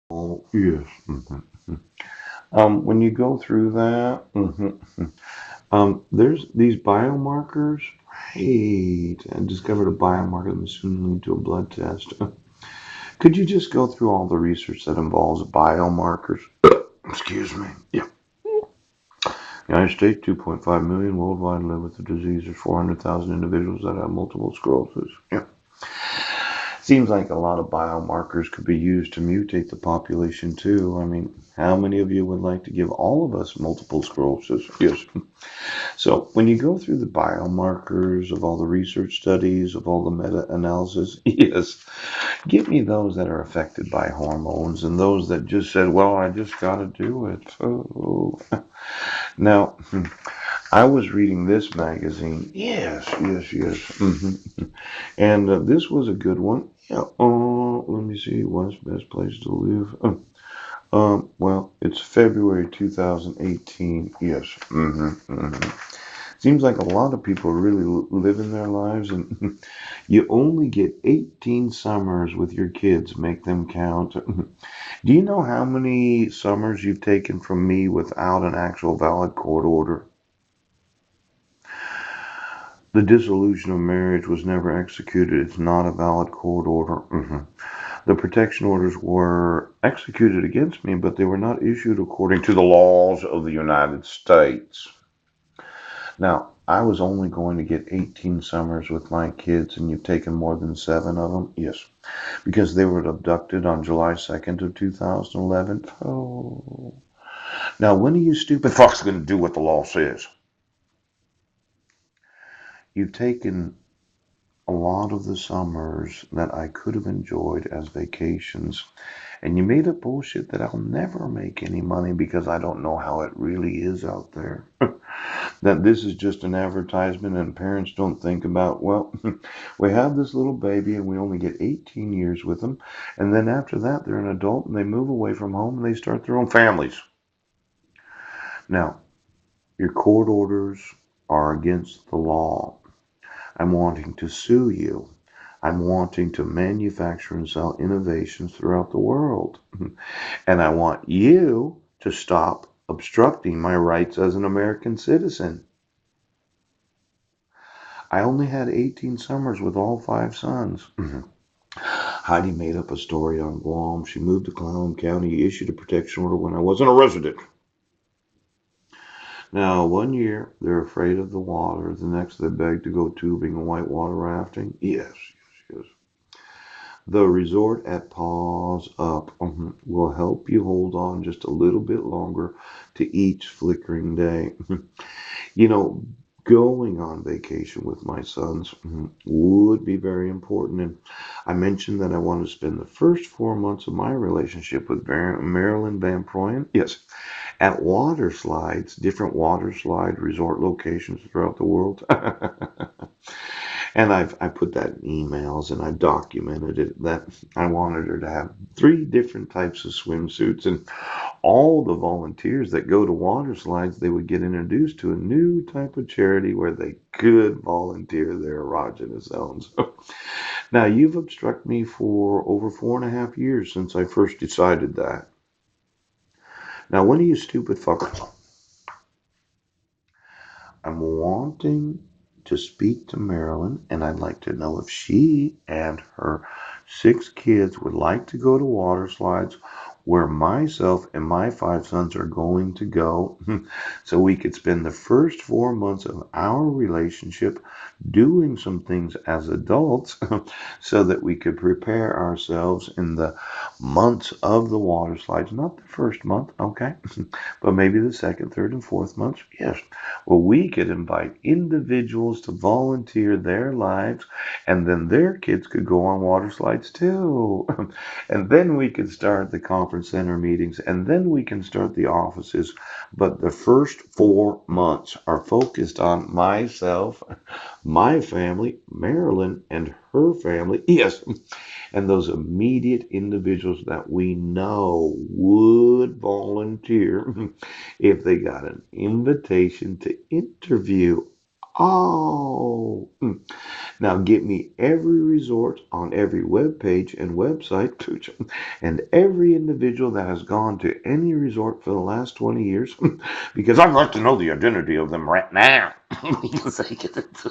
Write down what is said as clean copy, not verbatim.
Oh, yes. When you go through that, there's these biomarkers. Right. I discovered a biomarker that soon lead to a blood test. Could you just go through all the research that involves biomarkers? Excuse me. Yeah. United States, 2.5 million worldwide live with the disease. There's 400,000 individuals that have multiple sclerosis. Yeah. Seems like a lot of biomarkers could be used to mutate the population too. I mean, how many of you would like to give all of us multiple sclerosis? Yes. So when you go through the biomarkers of all the research studies, of all the meta-analysis, yes, give me those that are affected by hormones and those that just said, well, I just got to do it. Oh. Now, I was reading this magazine. Yes, yes, yes. And this was a good one. Yeah. Let me see. What's the best place to live? Well, it's February 2018. Yes. Seems like a lot of people are really living their lives, and you only get 18 summers with your kids. Make them count. Do you know how many summers you've taken from me without an actual valid court order? The dissolution of marriage was never executed. It's not a valid court order. The protection orders were executed against me, but they were not issued according to the laws of the United States. Now, I was only going to get 18 summers with my kids, and you've taken more than seven of them? Yes, because they were abducted on July 2nd of 2011. Oh. Now, when are you stupid fucks going to do what the law says? You've taken a lot of the summers that I could have enjoyed as vacations. And you made up bullshit that I'll never make any money because I don't know how it really is out there. That this is just an advertisement and parents don't think about, well, we have this little baby and we only get 18 years with them. And then after that, they're an adult and they move away from home and they start their own families. Now, your court orders are against the law. I'm wanting to sue you. I'm wanting to manufacture and sell innovations throughout the world. And I want you to stop obstructing my rights as an American citizen. I only had 18 summers with all five sons. Heidi made up a story on Guam. She moved to Clallam County, issued a protection order when I wasn't a resident. Now, one year they're afraid of the water. The next they beg to go tubing and whitewater rafting. Yes, yes, yes. The resort at Paws Up will help you hold on just a little bit longer to each flickering day. You know, going on vacation with my sons would be very important. And I mentioned that I want to spend the first 4 months of my relationship with Marilyn Van Proyen. Yes, at water slides, different water slide resort locations throughout the world. And I put that in emails and I documented it that I wanted her to have three different types of swimsuits, and all the volunteers that go to water slides, they would get introduced to a new type of charity where they could volunteer their erogenous zones. Now, you've obstructed me for over 4.5 years since I first decided that. Now, when are you stupid fuckers? I'm wanting to speak to Marilyn, and I'd like to know if she and her 6 kids would like to go to water slides where myself and my five sons are going to go so we could spend the first 4 months of our relationship doing some things as adults so that we could prepare ourselves in the months of the water slides, not the first month, okay, but maybe the second, third, and fourth months. Yes, well, we could invite individuals to volunteer their lives, and then their kids could go on water slides too. And then we could start the conference center meetings, and then we can start the offices. But the first 4 months are focused on myself, my family, Marilyn, and her family. Yes, and those immediate individuals that we know would volunteer if they got an invitation to interview. Oh, now get me every resort on every web page and website, and every individual that has gone to any resort for the last 20 years, because I'd like to know the identity of them right now. Because I get it.